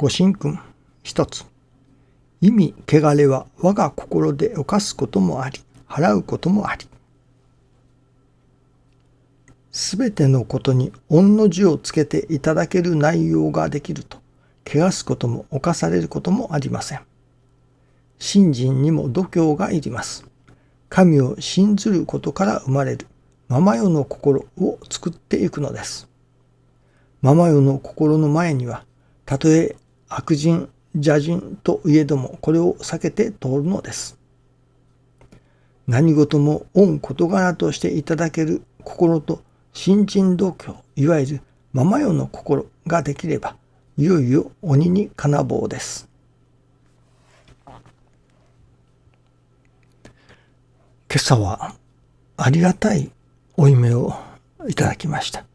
ご神君一つ。意味汚れは我が心で犯すこともあり、払うこともあり。すべてのことに御の字をつけていただける内容ができると、汚すことも犯されることもありません。信心にも度胸がいります。神を信ずることから生まれるママ世の心を作っていくのです。ママ世の心の前には、たとえ悪人、邪人といえどもこれを避けて通るのです。何事も御事柄としていただける心と信心度胸、いわゆるママ世の心ができれば、いよいよ鬼に金棒です。今朝はありがたいお夢をいただきました。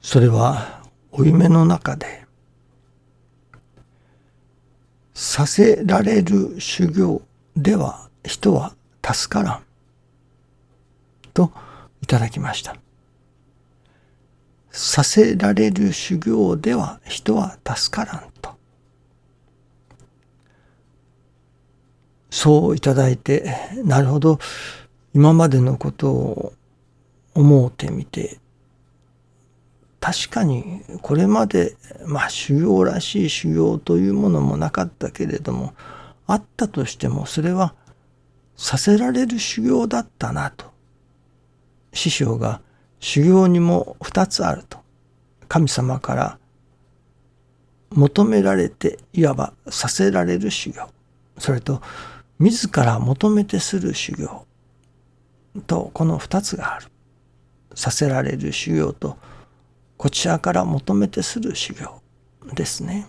それはお夢の中で、させられる修行では人は助からんといただきました。させられる修行では人は助からんと。そういただいて、なるほど、今までのことを思うてみて、確かにこれまで修行らしい修行というものもなかったけれども、あったとしてもそれはさせられる修行だったなと。師匠が修行にも2つあると。神様から求められていわばさせられる修行。それと自ら求めてする修行と、この2つがある。させられる修行とこちらから求めてする修行ですね。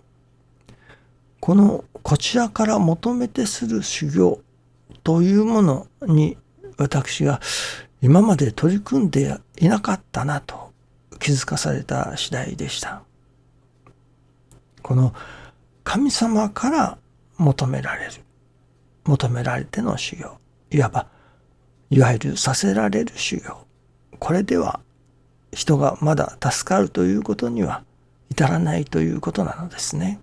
このこちらから求めてする修行というものに私が今まで取り組んでいなかったなと気づかされた次第でした。この神様から求められる、求められての修行、いわゆるさせられる修行、これでは人がまだ助かるということには至らないということなのですね。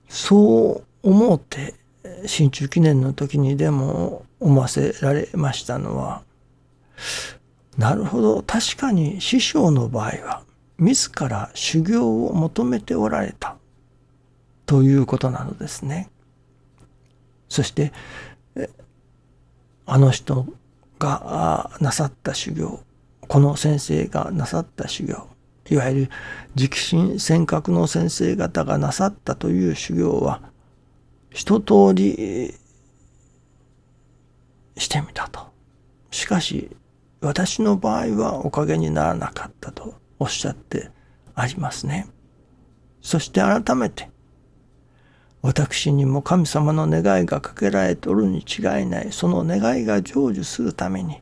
そう思って新中記念の時にでも思わせられましたのは、なるほど、確かに師匠の場合は自ら修行を求めておられたということなのですね。そしてあの人がなさった修行、この先生がなさった修行、いわゆる直心尖閣の先生方がなさったという修行は一通りしてみたと。しかし私の場合はおかげにならなかったとおっしゃってありますね。そして改めて、私にも神様の願いがかけられておるに違いない。その願いが成就するために、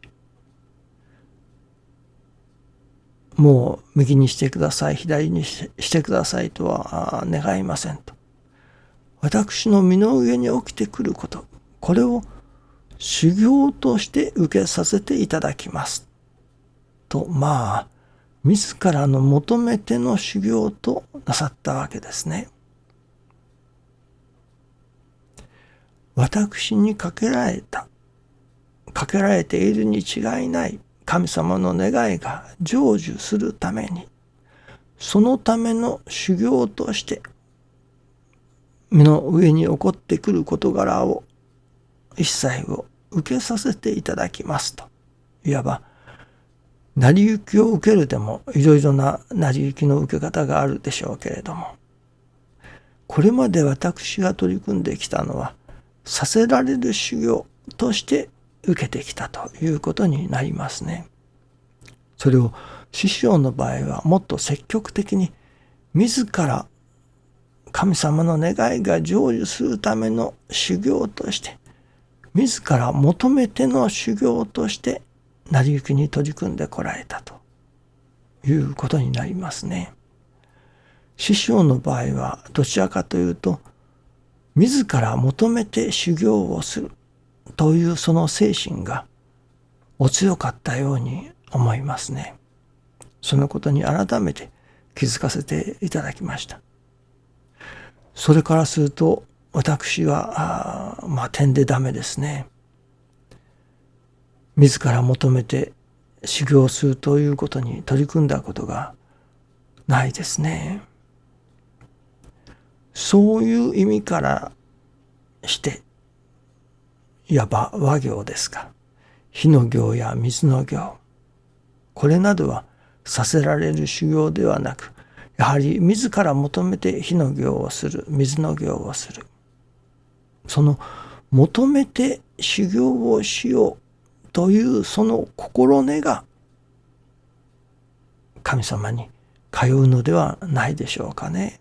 もう右にしてください、左にしてくださいとは願いませんと。私の身の上に起きてくること、これを修行として受けさせていただきますと、自らの求めての修行となさったわけですね。私にかけられているに違いない神様の願いが成就するために、そのための修行として目の上に起こってくる事柄を一切を受けさせていただきますと。いわば成り行きを受けるでもいろいろな成り行きの受け方があるでしょうけれども、これまで私が取り組んできたのはさせられる修行として受けてきたということになりますね。それを師匠の場合はもっと積極的に自ら神様の願いが成就するための修行として、自ら求めての修行として成り行きに取り組んでこられたということになりますね。師匠の場合はどちらかというと、自ら求めて修行をするというその精神がお強かったように思いますね。そのことに改めて気づかせていただきました。それからすると私は点でダメですね。自ら求めて修行するということに取り組んだことがないですね。そういう意味からしていわば和行ですか、火の行や水の行、これなどはさせられる修行ではなく、やはり自ら求めて火の行をする、水の行をする、その求めて修行をしようというその心根が神様に通うのではないでしょうかね。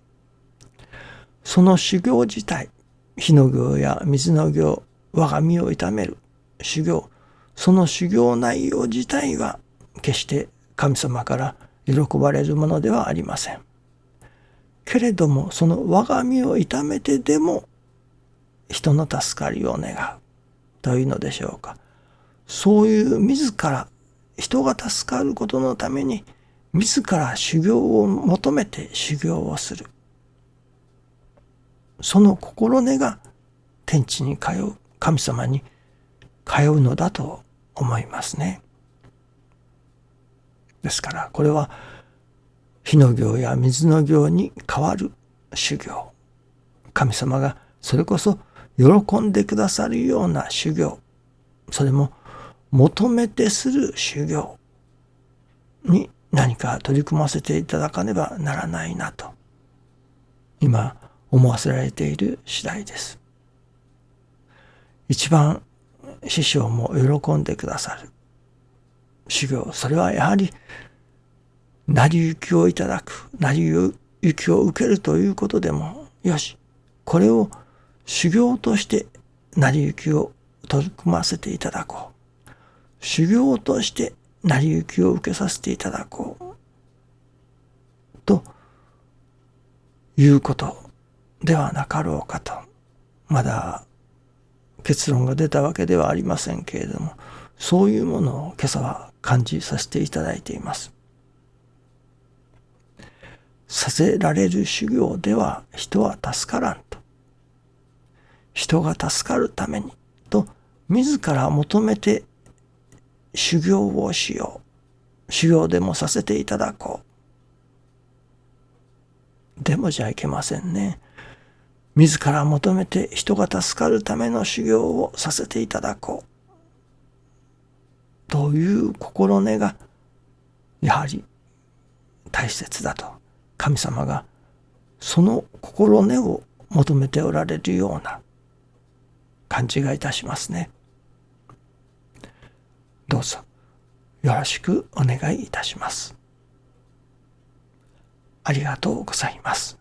その修行自体、火の行や水の行、我が身を痛める修行、その修行内容自体は決して神様から喜ばれるものではありません。けれどもその我が身を痛めてでも人の助かりを願うというのでしょうか。そういう自ら人が助かることのために自ら修行を求めて修行をする、その心根が天地に通う、神様に通うのだと思いますね。ですからこれは火の行や水の行に代わる修行、神様がそれこそ喜んでくださるような修行、それも求めてする修行に何か取り組ませていただかねばならないなと今思わせられている次第です。一番師匠も喜んでくださる修行、それはやはり成り行きをいただく、成り行きを受けるということでもよし、これを修行として成り行きを取り組ませていただこう、修行として成り行きを受けさせていただこうということではなかろうかと、まだ結論が出たわけではありませんけれども、そういうものを今朝は感じさせていただいています。させられる修行では人は助からんと、人が助かるためにと自ら求めて修行をしよう、修行でもさせていただこうでもじゃいけませんね。自ら求めて人が助かるための修行をさせていただこうという心根がやはり大切だと、神様がその心根を求めておられるような感じがいたしますね。どうぞよろしくお願いいたします。ありがとうございます。